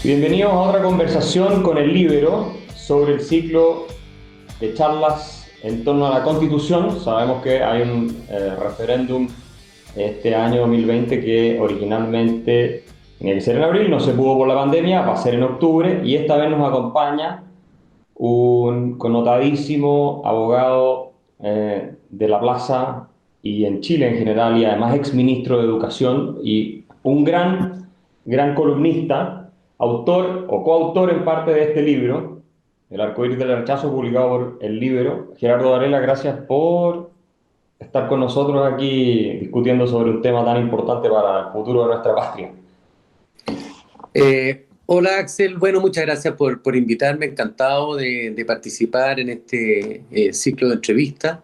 Bienvenidos a otra conversación con el Líbero sobre el ciclo de charlas en torno a la Constitución. Sabemos que hay un referéndum este año 2020 que originalmente tenía que ser en abril, no se pudo por la pandemia, va a ser en octubre y esta vez nos acompaña un connotadísimo abogado de la plaza y en Chile en general y además exministro de Educación y un gran columnista, autor o coautor en parte de este libro, El arcoíris del rechazo, publicado por El Líbero. Gerardo Varela, gracias por estar con nosotros aquí discutiendo sobre un tema tan importante para el futuro de nuestra patria. Hola Axel, bueno, muchas gracias por invitarme, encantado de participar en este ciclo de entrevistas.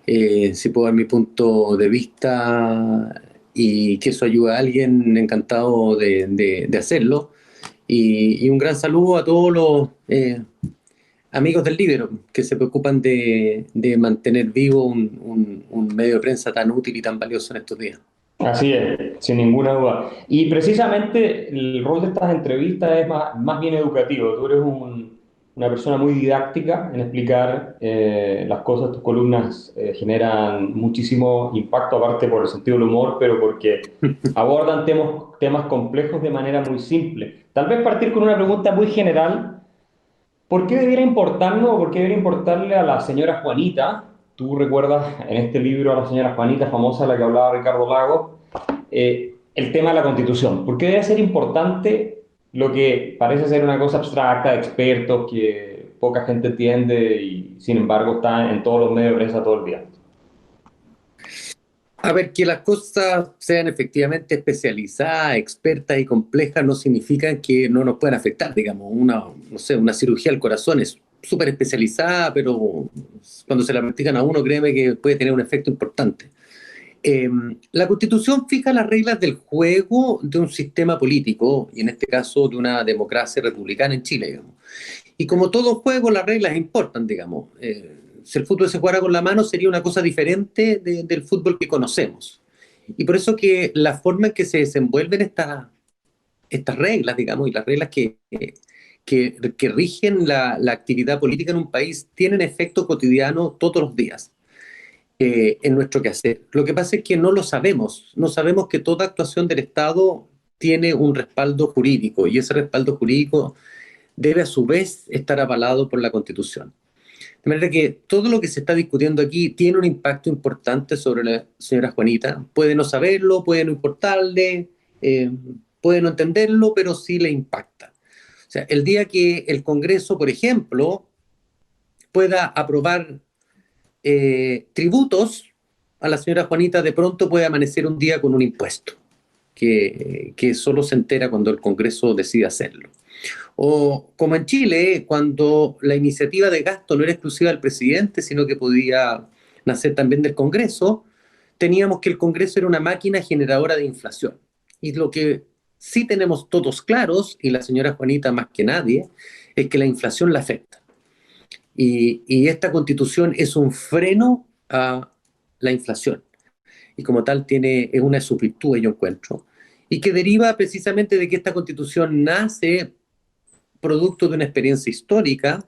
Si puedo dar mi punto de vista y que eso ayude a alguien, encantado de hacerlo. Y un gran saludo a todos los amigos del Líbero que se preocupan de mantener vivo un medio de prensa tan útil y tan valioso en estos días. Así es, sin ninguna duda. Y precisamente el rol de estas entrevistas es más bien educativo. Tú eres una persona muy didáctica en explicar las cosas. Tus columnas generan muchísimo impacto, aparte por el sentido del humor, pero porque abordan temas complejos de manera muy simple. Tal vez partir con una pregunta muy general. ¿Por qué debiera importarnos o por qué debería importarle a la señora Juanita? Tú recuerdas en este libro a la señora Juanita, famosa, la que hablaba Ricardo Lagos, el tema de la Constitución. ¿Por qué debe ser importante lo que parece ser una cosa abstracta de expertos que poca gente entiende y sin embargo está en todos los medios de prensa todo el día? A ver, que las cosas sean efectivamente especializadas, expertas y complejas no significa que no nos puedan afectar, digamos. No sé, una cirugía al corazón es súper especializada, pero cuando se la practican a uno, créeme que puede tener un efecto importante. Eh, la Constitución fija las reglas del juego de un sistema político, y en este caso de una democracia republicana en Chile, digamos. Y como todo juego, las reglas importan, digamos. Si el fútbol se jugara con la mano, sería una cosa diferente del fútbol que conocemos. Y por eso que la forma en que se desenvuelven estas reglas, digamos, y las reglas que rigen la actividad política en un país, tienen efecto cotidiano todos los días en nuestro quehacer. Lo que pasa es que no lo sabemos. No sabemos que toda actuación del Estado tiene un respaldo jurídico, y ese respaldo jurídico debe a su vez estar avalado por la Constitución. De manera que todo lo que se está discutiendo aquí tiene un impacto importante sobre la señora Juanita. Puede no saberlo, puede no importarle, puede no entenderlo, pero sí le impacta. O sea, el día que el Congreso, por ejemplo, pueda aprobar tributos a la señora Juanita, de pronto puede amanecer un día con un impuesto que solo se entera cuando el Congreso decide hacerlo. O como en Chile, cuando la iniciativa de gasto no era exclusiva del presidente, sino que podía nacer también del Congreso, teníamos que el Congreso era una máquina generadora de inflación. Y lo que sí tenemos todos claros, y la señora Juanita más que nadie, es que la inflación la afecta. Y esta constitución es un freno a la inflación. Y como tal es una de sus virtudes, yo encuentro. Y que deriva precisamente de que esta constitución nace producto de una experiencia histórica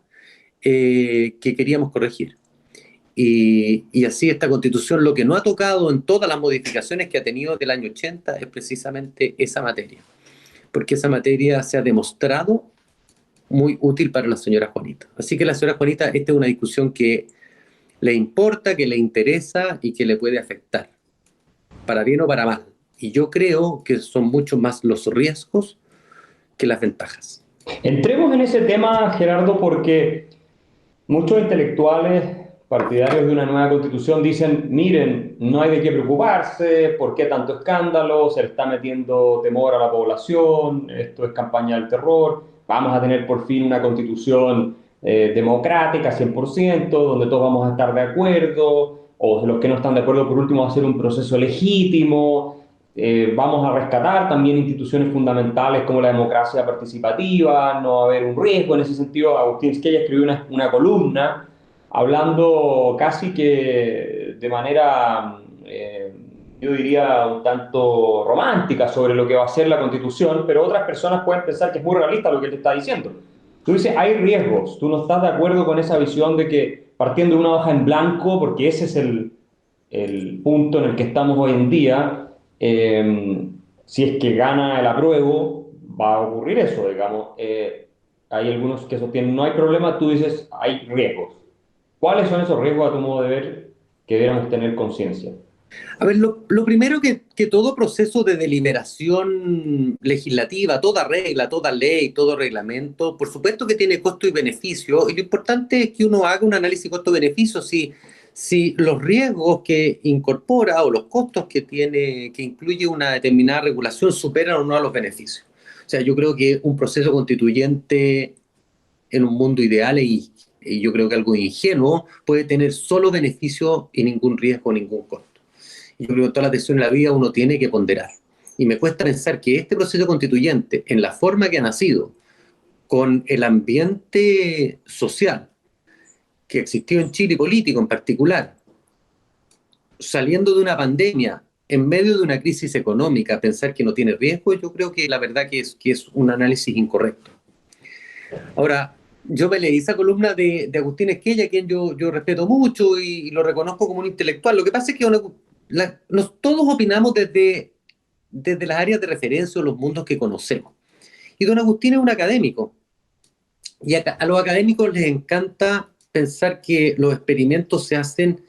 que queríamos corregir. Y así esta constitución lo que no ha tocado en todas las modificaciones que ha tenido del año 80 es precisamente esa materia, porque esa materia se ha demostrado muy útil para la señora Juanita. Así que la señora Juanita, esta es una discusión que le importa, que le interesa y que le puede afectar, para bien o para mal. Y yo creo que son mucho más los riesgos que las ventajas. Entremos en ese tema, Gerardo, porque muchos intelectuales partidarios de una nueva constitución dicen, miren, no hay de qué preocuparse, ¿por qué tanto escándalo? Se le está metiendo temor a la población, esto es campaña del terror, vamos a tener por fin una constitución democrática 100%, donde todos vamos a estar de acuerdo, o los que no están de acuerdo por último va a ser un proceso legítimo, vamos a rescatar también instituciones fundamentales como la democracia participativa, no va a haber un riesgo en ese sentido. Agustín Esquella escribió una columna hablando casi que de manera yo diría, un tanto romántica sobre lo que va a ser la Constitución, pero otras personas pueden pensar que es muy realista lo que te está diciendo. Tú dices, hay riesgos, tú no estás de acuerdo con esa visión de que partiendo de una hoja en blanco, porque ese es el punto en el que estamos hoy en día, si es que gana el apruebo, va a ocurrir eso, digamos. Hay algunos que sostienen no hay problema, tú dices hay riesgos. ¿Cuáles son esos riesgos a tu modo de ver que deberíamos tener conciencia? A ver, lo primero que todo proceso de deliberación legislativa, toda regla, toda ley, todo reglamento, por supuesto que tiene costo y beneficio, y lo importante es que uno haga un análisis costo-beneficio si los riesgos que incorpora o los costos que tiene, que incluye una determinada regulación superan o no a los beneficios. O sea, yo creo que un proceso constituyente en un mundo ideal y yo creo que algo ingenuo puede tener solo beneficios y ningún riesgo, ningún costo. Yo creo que en todas las decisiones de la vida uno tiene que ponderar. Y me cuesta pensar que este proceso constituyente, en la forma que ha nacido, con el ambiente social que existió en Chile, político en particular, saliendo de una pandemia, en medio de una crisis económica, pensar que no tiene riesgo, yo creo que la verdad que es un análisis incorrecto. Ahora, yo me leí esa columna de Agustín Esquella, a quien yo respeto mucho y lo reconozco como un intelectual. Lo que pasa es que todos opinamos desde las áreas de referencia o los mundos que conocemos. Y don Agustín es un académico. Y a los académicos les encanta pensar que los experimentos se hacen,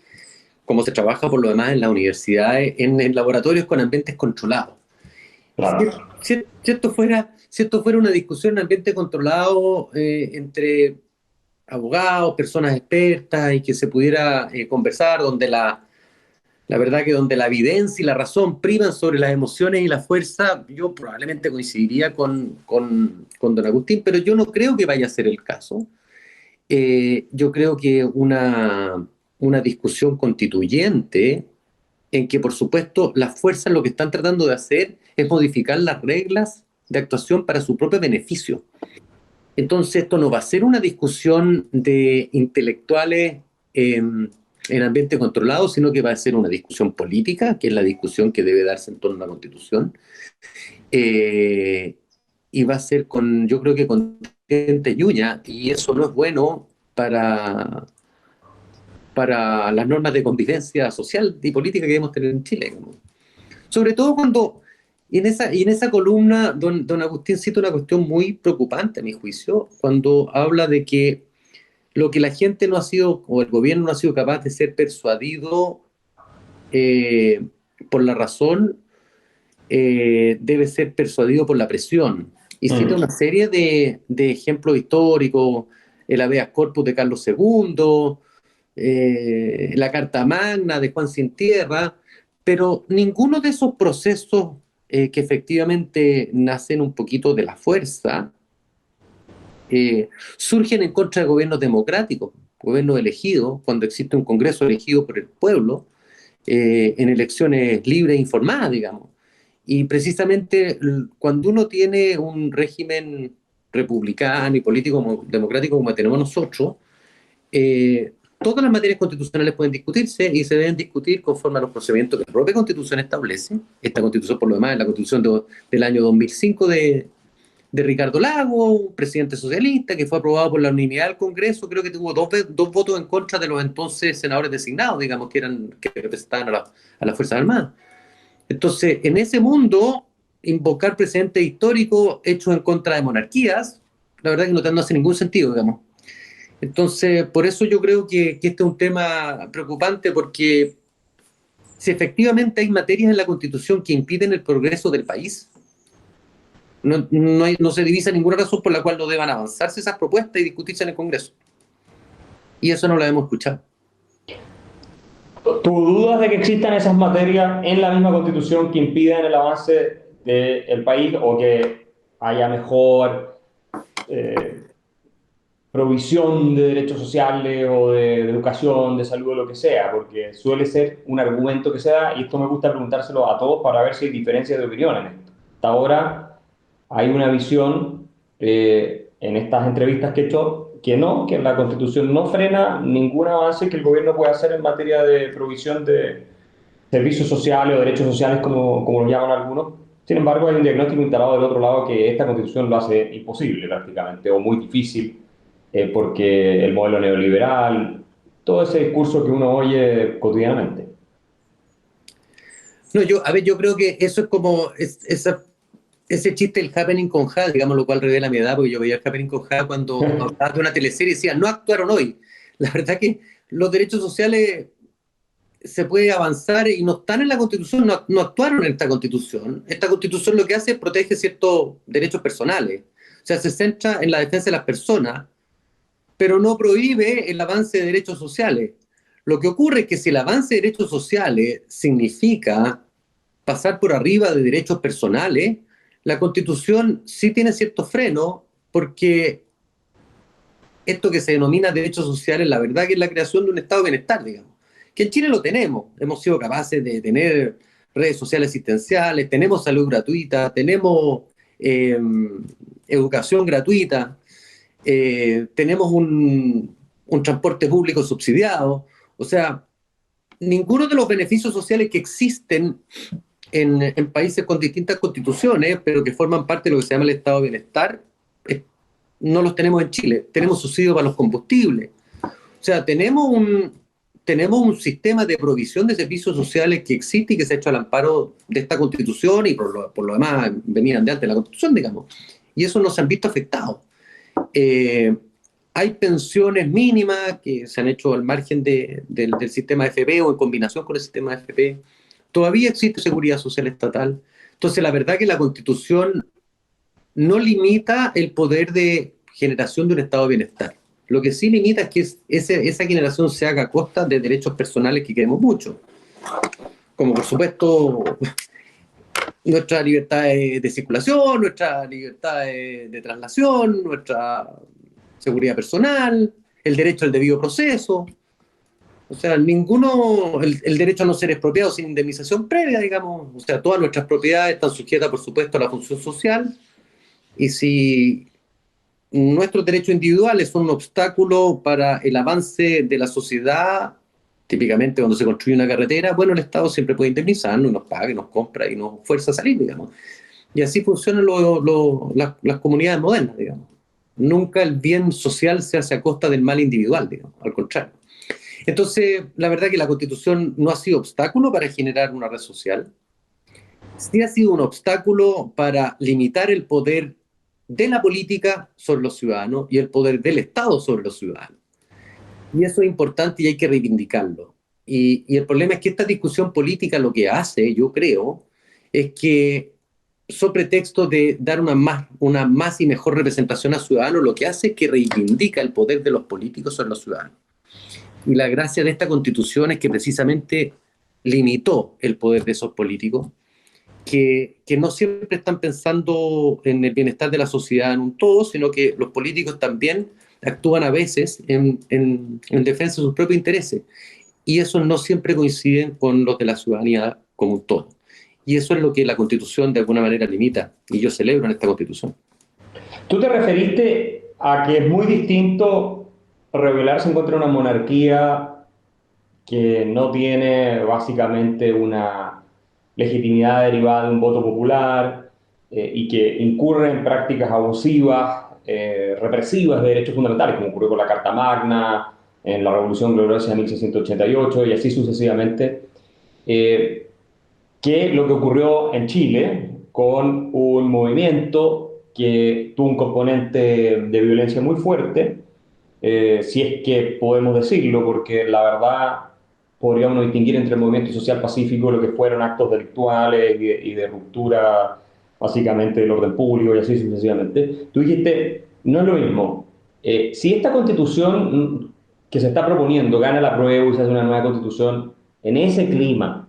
como se trabaja por lo demás en las universidades, en laboratorios con ambientes controlados. Claro. Si esto fuera una discusión en ambiente controlado entre abogados, personas expertas y que se pudiera conversar donde la verdad que donde la evidencia y la razón priman sobre las emociones y la fuerza, yo probablemente coincidiría con don Agustín, pero yo no creo que vaya a ser el caso. Yo creo que una discusión constituyente en que, por supuesto, las fuerzas lo que están tratando de hacer es modificar las reglas de actuación para su propio beneficio. Entonces, esto no va a ser una discusión de intelectuales en ambiente controlado, sino que va a ser una discusión política, que es la discusión que debe darse en torno a la Constitución. Eh, y va a ser yo creo que con gente yuya, y eso no es bueno para las normas de convivencia social y política que debemos tener en Chile. Sobre todo cuando, y en esa columna, don Agustín cita una cuestión muy preocupante, a mi juicio, cuando habla de que lo que la gente no ha sido, o el gobierno no ha sido capaz de ser persuadido por la razón, debe ser persuadido por la presión. Y cita una serie de ejemplos históricos, el habeas corpus de Carlos II, la Carta Magna de Juan Sin Tierra, pero ninguno de esos procesos que efectivamente nacen un poquito de la fuerza, surgen en contra de gobiernos democráticos, gobiernos elegidos, cuando existe un Congreso elegido por el pueblo, en elecciones libres e informadas, digamos. Y precisamente cuando uno tiene un régimen republicano y político democrático como tenemos nosotros, todas las materias constitucionales pueden discutirse y se deben discutir conforme a los procedimientos que la propia Constitución establece. Esta Constitución, por lo demás, es la Constitución del año 2005 de Ricardo Lago, un presidente socialista que fue aprobado por la unanimidad del Congreso. Creo que tuvo dos votos en contra de los entonces senadores designados, digamos, que representaban a las Fuerzas Armadas. Entonces, en ese mundo, invocar precedentes históricos hechos en contra de monarquías, la verdad que no hace ningún sentido, digamos. Entonces, por eso yo creo que este es un tema preocupante, porque si efectivamente hay materias en la Constitución que impiden el progreso del país, no se divisa ninguna razón por la cual no deban avanzarse esas propuestas y discutirse en el Congreso. Y eso no lo hemos escuchado. ¿Tú dudas de que existan esas materias en la misma Constitución que impidan el avance del país o que haya mejor provisión de derechos sociales o de educación, de salud o lo que sea? Porque suele ser un argumento que se da y esto me gusta preguntárselo a todos para ver si hay diferencias de opinión en esto. Hasta ahora hay una visión en estas entrevistas que he hecho que la Constitución no frena ningún avance que el gobierno pueda hacer en materia de provisión servicios sociales o derechos sociales, como los llaman algunos. Sin embargo, hay un diagnóstico instalado del otro lado que esta constitución lo hace imposible prácticamente, o muy difícil, porque el modelo neoliberal, todo ese discurso que uno oye cotidianamente. No, a ver, yo creo que eso es como ese chiste, el happening con Ja, digamos, lo cual revela mi edad, porque yo veía el happening con Ja cuando hablaba de una teleserie y decía, no actuaron hoy. La verdad que los derechos sociales se puede avanzar y no están en la Constitución, no actuaron en esta Constitución. Esta Constitución lo que hace es protege ciertos derechos personales. O sea, se centra en la defensa de las personas, pero no prohíbe el avance de derechos sociales. Lo que ocurre es que si el avance de derechos sociales significa pasar por arriba de derechos personales, la Constitución sí tiene cierto freno, porque esto que se denomina derechos sociales, la verdad que es la creación de un estado de bienestar, digamos. Que en Chile lo tenemos, hemos sido capaces de tener redes sociales asistenciales, tenemos salud gratuita, tenemos eh, educación gratuita, tenemos un transporte público subsidiado, o sea, ninguno de los beneficios sociales que existen en países con distintas constituciones, pero que forman parte de lo que se llama el estado de bienestar, no los tenemos en Chile. Tenemos subsidios para los combustibles. O sea, tenemos un sistema de provisión de servicios sociales que existe y que se ha hecho al amparo de esta constitución y por lo demás venían de antes de la constitución, digamos. Y eso no se han visto afectados. Eh, Hay pensiones mínimas que se han hecho al margen del sistema FP o en combinación con el sistema FP. Todavía existe seguridad social estatal. Entonces, la verdad que la Constitución no limita el poder de generación de un estado de bienestar. Lo que sí limita es que esa generación se haga a costa de derechos personales que queremos mucho, como por supuesto nuestra libertad de circulación, nuestra libertad de traslación, nuestra seguridad personal, el derecho al debido proceso. O sea, el derecho a no ser expropiado sin indemnización previa, digamos. O sea, todas nuestras propiedades están sujetas, por supuesto, a la función social. Y si nuestros derechos individuales son un obstáculo para el avance de la sociedad, típicamente cuando se construye una carretera, bueno, el Estado siempre puede indemnizarnos, y nos paga, y nos compra y nos fuerza a salir, digamos. Y así funcionan las comunidades modernas, digamos. Nunca el bien social se hace a costa del mal individual, digamos, al contrario. Entonces, la verdad que la Constitución no ha sido obstáculo para generar una red social, sí ha sido un obstáculo para limitar el poder de la política sobre los ciudadanos y el poder del Estado sobre los ciudadanos. Y eso es importante y hay que reivindicarlo. Y el problema es que esta discusión política lo que hace, yo creo, es que sobre pretexto de dar una más y mejor representación a ciudadanos, lo que hace es que reivindica el poder de los políticos sobre los ciudadanos. Y la gracia de esta constitución es que precisamente limitó el poder de esos políticos, que no siempre están pensando en el bienestar de la sociedad en un todo, sino que los políticos también actúan a veces en defensa de sus propios intereses. Y eso no siempre coinciden con los de la ciudadanía como un todo. Y eso es lo que la Constitución de alguna manera limita. Y yo celebro en esta Constitución. Tú te referiste a que es muy distinto rebelarse en contra de una monarquía que no tiene básicamente una legitimidad derivada de un voto popular y que incurre en prácticas abusivas, represivas de derechos fundamentales, como ocurrió con la Carta Magna, en la Revolución Gloriosa de 1688 y así sucesivamente, que lo que ocurrió en Chile con un movimiento que tuvo un componente de violencia muy fuerte, si es que podemos decirlo, porque la verdad podríamos distinguir entre el movimiento social pacífico, lo que fueron actos delictuales y de ruptura básicamente del orden público y así sucesivamente. Tú dijiste, no es lo mismo. Si esta constitución que se está proponiendo gana la prueba y se hace una nueva constitución en ese clima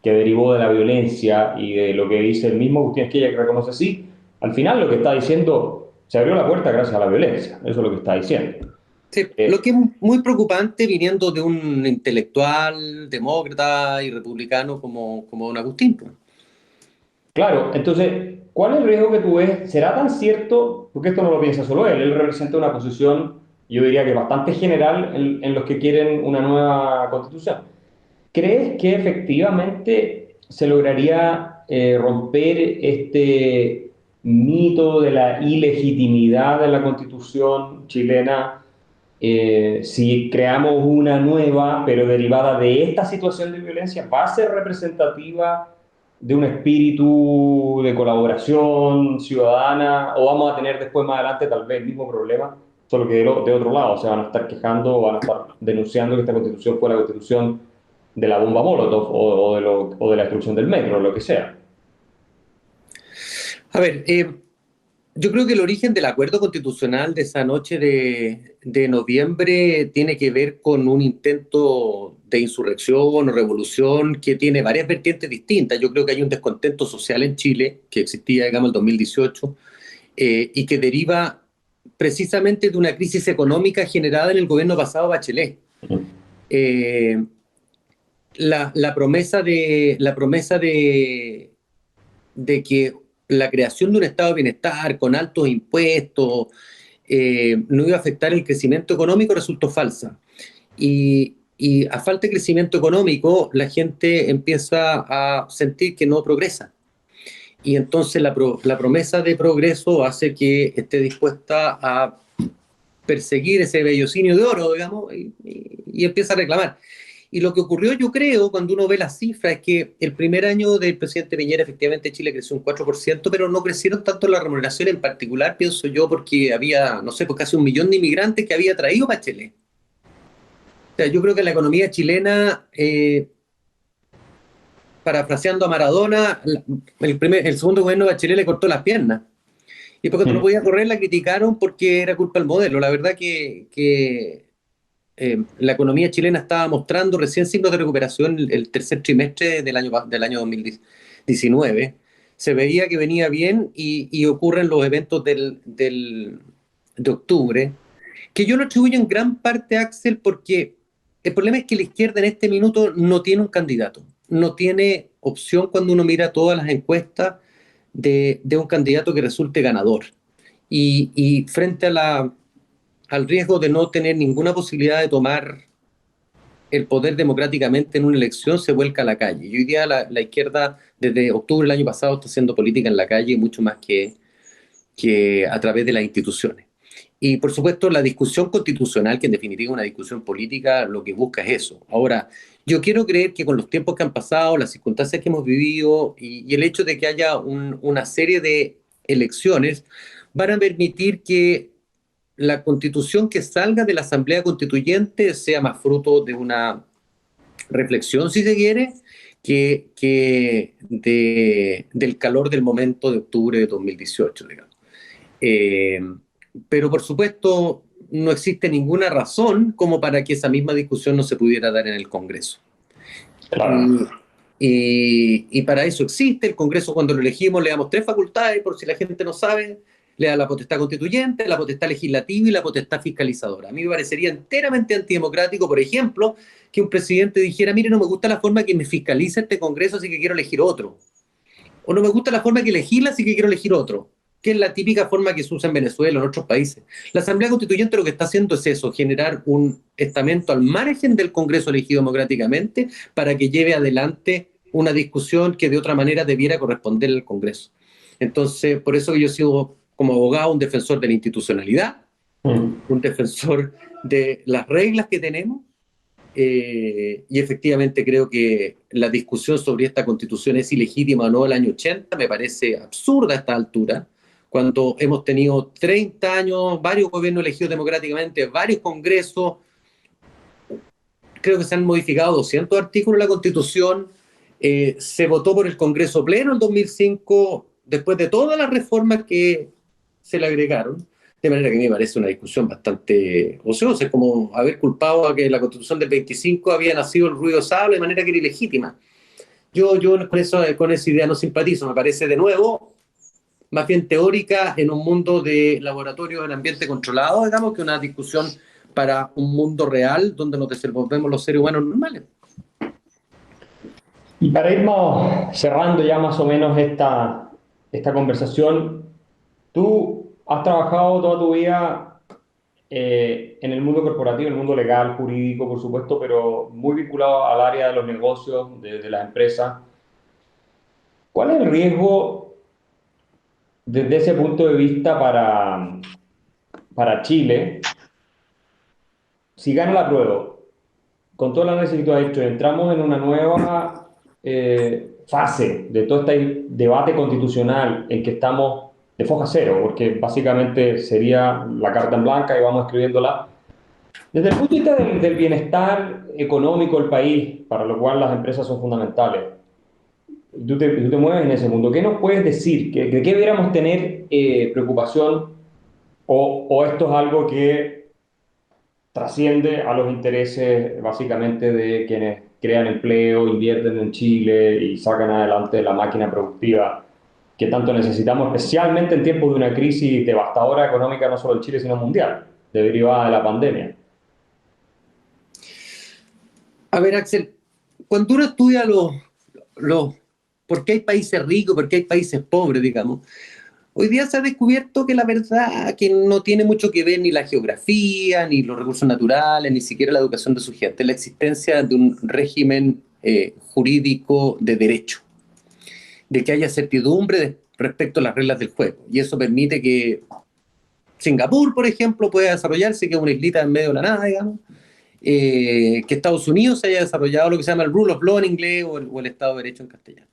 que derivó de la violencia y de lo que dice el mismo Agustín Esquella, que reconoce sí, al final lo que está diciendo, se abrió la puerta gracias a la violencia, eso es lo que está diciendo. Sí, lo que es muy preocupante viniendo de un intelectual, demócrata y republicano como don Agustín. Claro, entonces, ¿cuál es el riesgo que tú ves? ¿Será tan cierto? Porque esto no lo piensa solo él representa una posición, yo diría que bastante general en los que quieren una nueva constitución. ¿Crees que efectivamente se lograría romper este mito de la ilegitimidad de la Constitución chilena si creamos una nueva, pero derivada de esta situación de violencia? ¿Va a ser representativa de un espíritu de colaboración ciudadana o vamos a tener después más adelante tal vez el mismo problema, solo que de otro lado? Se van a estar quejando o van a estar denunciando que esta Constitución fue la Constitución de la bomba Molotov o de la destrucción del metro, lo que sea. A ver, yo creo que el origen del acuerdo constitucional de esa noche de noviembre tiene que ver con un intento de insurrección o revolución que tiene varias vertientes distintas. Yo creo que hay un descontento social en Chile que existía, digamos, en el 2018 y que deriva precisamente de una crisis económica generada en el gobierno pasado Bachelet. Eh, la promesa de que la creación de un estado de bienestar con altos impuestos no iba a afectar el crecimiento económico resultó falsa. Y a falta de crecimiento económico, la gente empieza a sentir que no progresa. Y entonces la promesa de progreso hace que esté dispuesta a perseguir ese vellocinio de oro, digamos, y empieza a reclamar. Y lo que ocurrió, yo creo, cuando uno ve las cifras, es que el primer año del presidente Piñera, efectivamente, Chile creció un 4%, pero no crecieron tanto las remuneraciones en particular, pienso yo, porque había, no sé, pues casi 1 millón de inmigrantes que había traído Bachelet. O sea, yo creo que la economía chilena, parafraseando a Maradona, el segundo gobierno de Bachelet le cortó las piernas. Y porque no podía correr, la criticaron porque era culpa del modelo. La verdad que la economía chilena estaba mostrando recién signos de recuperación el tercer trimestre del año 2019. Se veía que venía bien y ocurren los eventos de octubre, que yo lo atribuyo en gran parte, Axel, porque el problema es que la izquierda en este minuto no tiene un candidato, no tiene opción cuando uno mira todas las encuestas de un candidato que resulte ganador. Y frente al riesgo de no tener ninguna posibilidad de tomar el poder democráticamente en una elección, se vuelca a la calle. Y hoy día la izquierda, desde octubre del año pasado, está haciendo política en la calle mucho más que a través de las instituciones. Y por supuesto, la discusión constitucional, que en definitiva es una discusión política, lo que busca es eso. Ahora, yo quiero creer que con los tiempos que han pasado, las circunstancias que hemos vivido y el hecho de que haya una serie de elecciones, van a permitir que la constitución que salga de la Asamblea Constituyente sea más fruto de una reflexión, si se quiere, del calor del momento de octubre de 2018, digamos. Eh, pero por supuesto, no existe ninguna razón como para que esa misma discusión no se pudiera dar en el Congreso. Claro. Y para eso existe el Congreso. Cuando lo elegimos le damos 3 facultades, por si la gente no sabe: le da la potestad constituyente, la potestad legislativa y la potestad fiscalizadora. A mí me parecería enteramente antidemocrático, por ejemplo, que un presidente dijera: mire, no me gusta la forma que me fiscaliza este Congreso, así que quiero elegir otro. O no me gusta la forma que legisla, así que quiero elegir otro, que es la típica forma que se usa en Venezuela o en otros países. La Asamblea Constituyente lo que está haciendo es eso: generar un estamento al margen del Congreso elegido democráticamente para que lleve adelante una discusión que de otra manera debiera corresponder al Congreso. Entonces, por eso yo sigo como abogado un defensor de la institucionalidad, un defensor de las reglas que tenemos, y efectivamente creo que la discusión sobre esta constitución es ilegítima o no del año 80 me parece absurda a esta altura, cuando hemos tenido 30 años, varios gobiernos elegidos democráticamente, varios congresos. Creo que se han modificado 200 artículos de la Constitución. Se votó por el Congreso Pleno en 2005, después de todas las reformas que se le agregaron, de manera que a mí me parece una discusión bastante ociosa. Es como haber culpado a que la Constitución del 25 había nacido el ruido sable de manera que era ilegítima. Yo con esa idea no simpatizo. Me parece, de nuevo, más bien teórica en un mundo de laboratorio en ambiente controlado, digamos, que una discusión para un mundo real donde nos desenvolvemos los seres humanos normales. Y para irnos cerrando ya más o menos esta conversación, tú has trabajado toda tu vida en el mundo corporativo, en el mundo legal, jurídico, por supuesto, pero muy vinculado al área de los negocios, de las empresas. ¿Cuál es el riesgo desde ese punto de vista para Chile si gana la prueba? Con todo el análisis que tú has hecho, entramos en una nueva fase de todo este debate constitucional en que estamos de foja cero, porque básicamente sería la carta en blanca y vamos escribiéndola. Desde el punto de vista del bienestar económico del país, para lo cual las empresas son fundamentales, tú te mueves en ese mundo. ¿Qué nos puedes decir? ¿De qué deberíamos tener preocupación? ¿O esto es algo que trasciende a los intereses básicamente de quienes crean empleo, invierten en Chile y sacan adelante la máquina productiva que tanto necesitamos, especialmente en tiempos de una crisis devastadora económica, no solo en Chile, sino mundial, derivada de la pandemia? A ver, Axel, cuando uno estudia por qué hay países ricos, por qué hay países pobres, digamos, hoy día se ha descubierto que la verdad que no tiene mucho que ver ni la geografía, ni los recursos naturales, ni siquiera la educación de su gente, la existencia de un régimen jurídico de derecho, de que haya certidumbre respecto a las reglas del juego. Y eso permite que Singapur, por ejemplo, pueda desarrollarse, que es una islita en medio de la nada, digamos, que Estados Unidos se haya desarrollado lo que se llama el rule of law en inglés o el Estado de Derecho en castellano.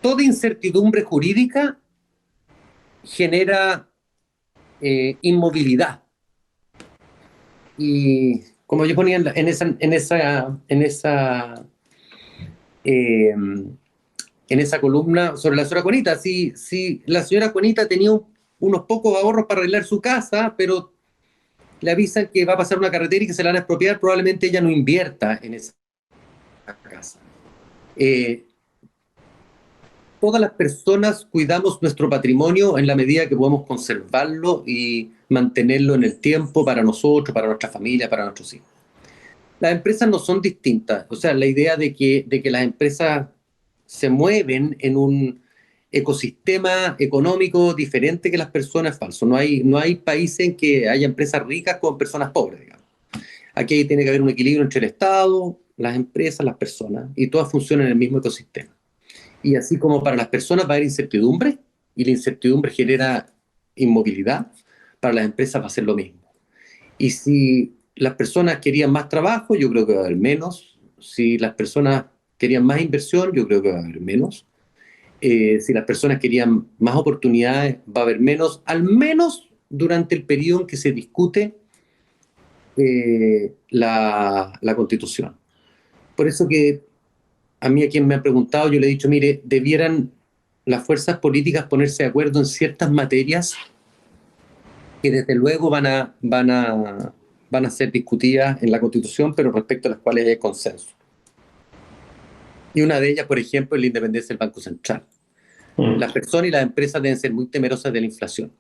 Toda incertidumbre jurídica genera inmovilidad. Y como yo ponía eh, en esa columna sobre la señora Juanita, si la señora Juanita tenía unos pocos ahorros para arreglar su casa, pero le avisan que va a pasar una carretera y que se la van a expropiar, probablemente ella no invierta en esa casa. Todas las personas cuidamos nuestro patrimonio en la medida que podemos conservarlo y mantenerlo en el tiempo para nosotros, para nuestra familia, para nuestros hijos. Las empresas no son distintas. O sea, la idea de que las empresas se mueven en un ecosistema económico diferente que las personas es falso. No hay países en que haya empresas ricas con personas pobres, digamos. Aquí tiene que haber un equilibrio entre el Estado, las empresas, las personas, y todas funcionan en el mismo ecosistema. Y así como para las personas va a haber incertidumbre, y la incertidumbre genera inmovilidad, para las empresas va a ser lo mismo. Y si las personas querían más trabajo, yo creo que va a haber menos. Si las personas querían más inversión, yo creo que va a haber menos. Si las personas querían más oportunidades, va a haber menos, al menos durante el periodo en que se discute la Constitución. Por eso que a mí, a quien me ha preguntado, yo le he dicho, mire, debieran las fuerzas políticas ponerse de acuerdo en ciertas materias que desde luego van a ser discutidas en la Constitución, pero respecto a las cuales hay consenso. Y una de ellas, por ejemplo, es la independencia del Banco Central. Las personas y las empresas deben ser muy temerosas de la inflación.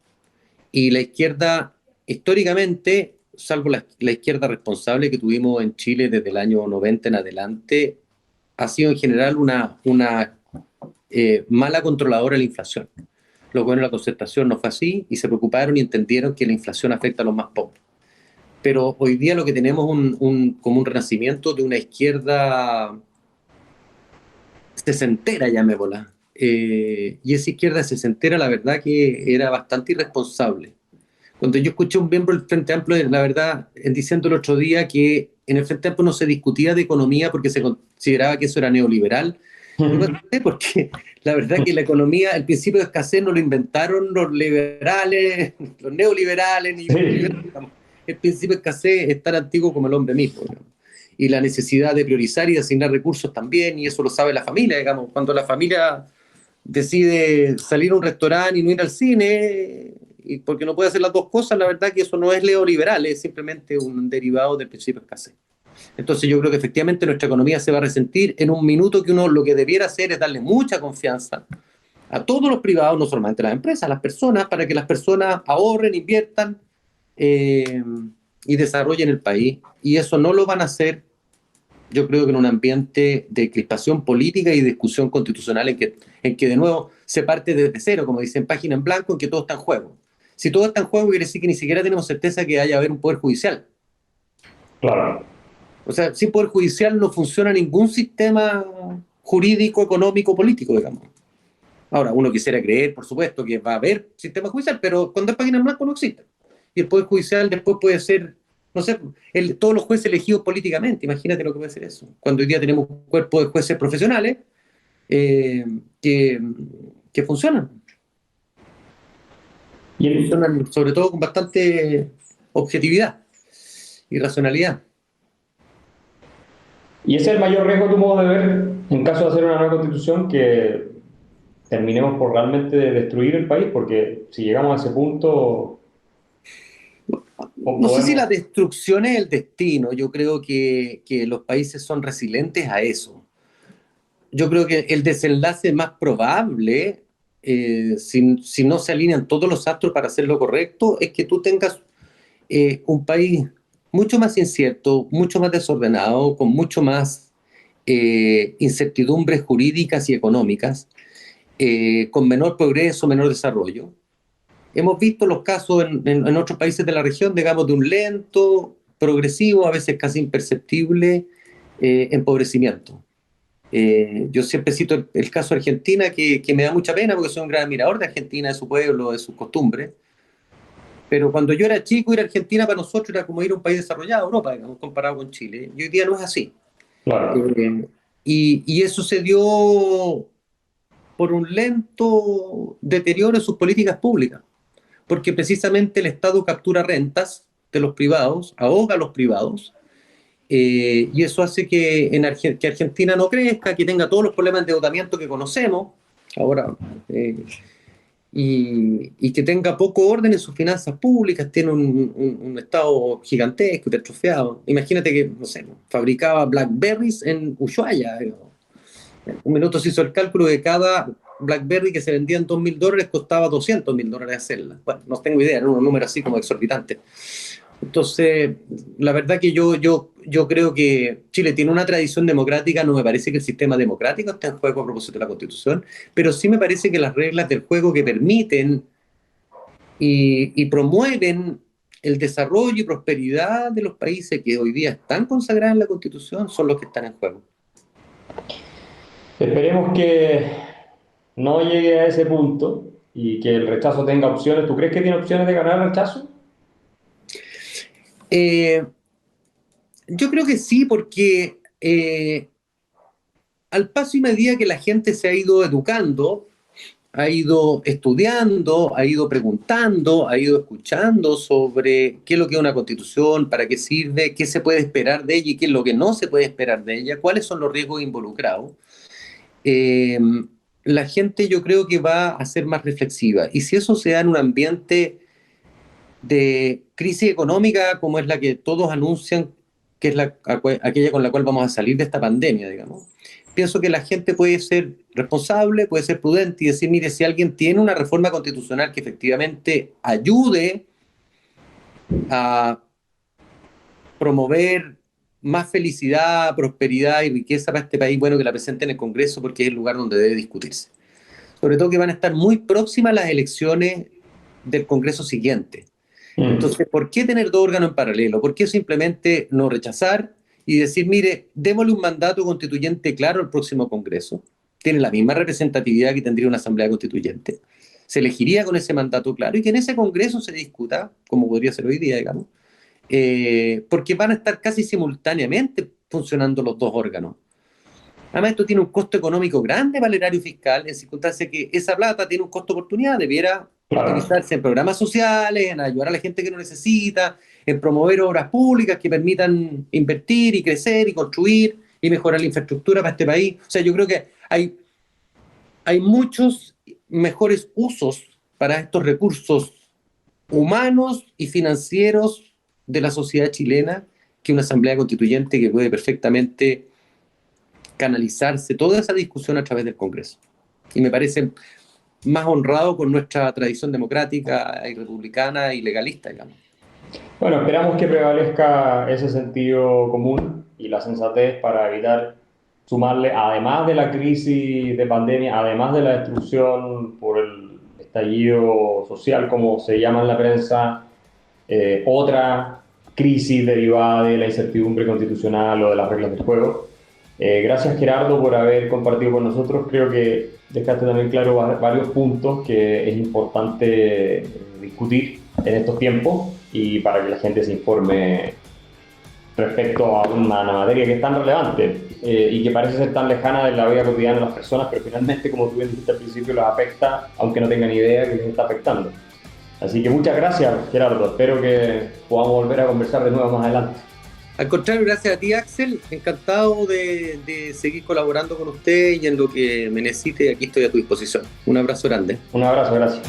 Y la izquierda, históricamente, salvo la izquierda responsable que tuvimos en Chile desde el año 90 en adelante, ha sido en general una mala controladora de la inflación. Los gobiernos de la Concertación no fue así y se preocuparon y entendieron que la inflación afecta a los más pobres. Pero hoy día lo que tenemos es como un renacimiento de una izquierda sesentera, llamémosla. Y esa izquierda sesentera, la verdad que era bastante irresponsable. Cuando yo escuché a un miembro del Frente Amplio, la verdad, diciendo el otro día que en el Frente Amplio no se discutía de economía porque se consideraba que eso era neoliberal, no me asusté porque la verdad que la economía, el principio de escasez no lo inventaron los liberales, los neoliberales, ni digamos. El principio de escasez es tan antiguo como el hombre mismo, digamos. Y la necesidad de priorizar y de asignar recursos también, y eso lo sabe la familia, digamos. Cuando la familia decide salir a un restaurante y no ir al cine, y porque no puede hacer las dos cosas, la verdad que eso no es neoliberal, es simplemente un derivado del principio de escasez. Entonces yo creo que efectivamente nuestra economía se va a resentir en un minuto que uno lo que debiera hacer es darle mucha confianza a todos los privados, no solamente a las empresas, a las personas, para que las personas ahorren, inviertan y desarrollen el país. Y eso no lo van a hacer, yo creo que en un ambiente de crispación política y discusión constitucional en que de nuevo se parte desde cero, como dicen, página en blanco, en que todo está en juego. Si todo está en juego, quiere decir que ni siquiera tenemos certeza que haya haber un poder judicial. Claro. O sea, sin poder judicial no funciona ningún sistema jurídico, económico, político, digamos. Ahora, uno quisiera creer, por supuesto, que va a haber sistema judicial, pero cuando es página en blanco no existe. Y el poder judicial después puede ser, no sé, todos los jueces elegidos políticamente. Imagínate lo que puede ser eso. Cuando hoy día tenemos un cuerpo de jueces profesionales eh, que, que funcionan. Y, Funcionan sobre todo con bastante objetividad y racionalidad. y ese es el mayor riesgo, a tu modo de ver, en caso de hacer una nueva constitución, que terminemos por realmente destruir el país, porque si llegamos a ese punto, No sé si la podemos... destrucción es el destino. Yo creo que los países son resilientes a eso. Yo creo que el desenlace más probable, si no se alinean todos los astros para hacer lo correcto, es que tú tengas un país mucho más incierto, mucho más desordenado, con mucho más incertidumbres jurídicas y económicas, con menor progreso, menor desarrollo. Hemos visto los casos en otros países de la región, digamos, de un lento, progresivo, a veces casi imperceptible empobrecimiento. Yo siempre cito el caso de Argentina, que me da mucha pena porque soy un gran admirador de Argentina, de su pueblo, de sus costumbres. Pero cuando yo era chico, ir a Argentina para nosotros era como ir a un país desarrollado, Europa, digamos, comparado con Chile. Y hoy día no es así. Claro. Y eso se dio por un lento deterioro en sus políticas públicas, porque precisamente el Estado captura rentas de los privados, ahoga a los privados, y eso hace que Argentina no crezca, que tenga todos los problemas de endeudamiento que conocemos ahora, y que tenga poco orden en sus finanzas públicas, tiene un Estado gigantesco, hipertrofiado. Imagínate que, no sé, fabricaba Blackberries en Ushuaia. Un minuto se hizo el cálculo de cada BlackBerry que se vendía en $2.000 costaba $200.000 hacerla. Bueno, no tengo idea, era un número así como exorbitante. Entonces, la verdad que yo creo que Chile tiene una tradición democrática, no me parece que el sistema democrático esté en juego a propósito de la Constitución, pero sí me parece que las reglas del juego que permiten y promueven el desarrollo y prosperidad de los países que hoy día están consagrados en la Constitución son los que están en juego. Esperemos que no llegue a ese punto y que el rechazo tenga opciones. ¿Tú crees que tiene opciones de ganar el rechazo? Eh, yo creo que sí, porque al paso y medida que la gente se ha ido educando, ha ido estudiando, ha ido preguntando, ha ido escuchando sobre qué es lo que es una constitución, para qué sirve, qué se puede esperar de ella y qué es lo que no se puede esperar de ella, cuáles son los riesgos involucrados. Eh, la gente yo creo que va a ser más reflexiva. Y si eso se da en un ambiente de crisis económica como es la que todos anuncian, que es aquella con la cual vamos a salir de esta pandemia, digamos, pienso que la gente puede ser responsable, puede ser prudente y decir, mire, si alguien tiene una reforma constitucional que efectivamente ayude a promover más felicidad, prosperidad y riqueza para este país, bueno, que la presente en el Congreso porque es el lugar donde debe discutirse. Sobre todo que van a estar muy próximas las elecciones del Congreso siguiente. Entonces, ¿por qué tener dos órganos en paralelo? ¿Por qué simplemente no rechazar y decir, mire, démosle un mandato constituyente claro al próximo Congreso? Tiene la misma representatividad que tendría una Asamblea Constituyente. Se elegiría con ese mandato claro y que en ese Congreso se discuta, como podría ser hoy día, digamos, porque van a estar casi simultáneamente funcionando los dos órganos. Además, esto tiene un costo económico grande para el erario fiscal, en circunstancias que esa plata tiene un costo de oportunidad, debiera Claro. utilizarse en programas sociales, en ayudar a la gente que lo necesita, en promover obras públicas que permitan invertir y crecer y construir y mejorar la infraestructura para este país. O sea, yo creo que hay muchos mejores usos para estos recursos humanos y financieros de la sociedad chilena que una asamblea constituyente que puede perfectamente canalizarse toda esa discusión a través del Congreso. Y me parece más honrado con nuestra tradición democrática y republicana y legalista, digamos. Bueno, esperamos que prevalezca ese sentido común y la sensatez para evitar sumarle, además de la crisis de pandemia, además de la destrucción por el estallido social, como se llama en la prensa, otra crisis derivada de la incertidumbre constitucional o de las reglas del juego. Gracias, Gerardo, por haber compartido con nosotros. Creo que dejaste también claro varios puntos que es importante discutir en estos tiempos y para que la gente se informe respecto a una materia que es tan relevante y que parece ser tan lejana de la vida cotidiana de las personas, pero finalmente, como tú bien dijiste al principio, las afecta, aunque no tengan idea que les está afectando. Así que muchas gracias, Gerardo. Espero que podamos volver a conversar de nuevo más adelante. Al contrario, gracias a ti, Axel. Encantado de seguir colaborando con usted y en lo que me necesite, aquí estoy a tu disposición. Un abrazo grande. Un abrazo, gracias.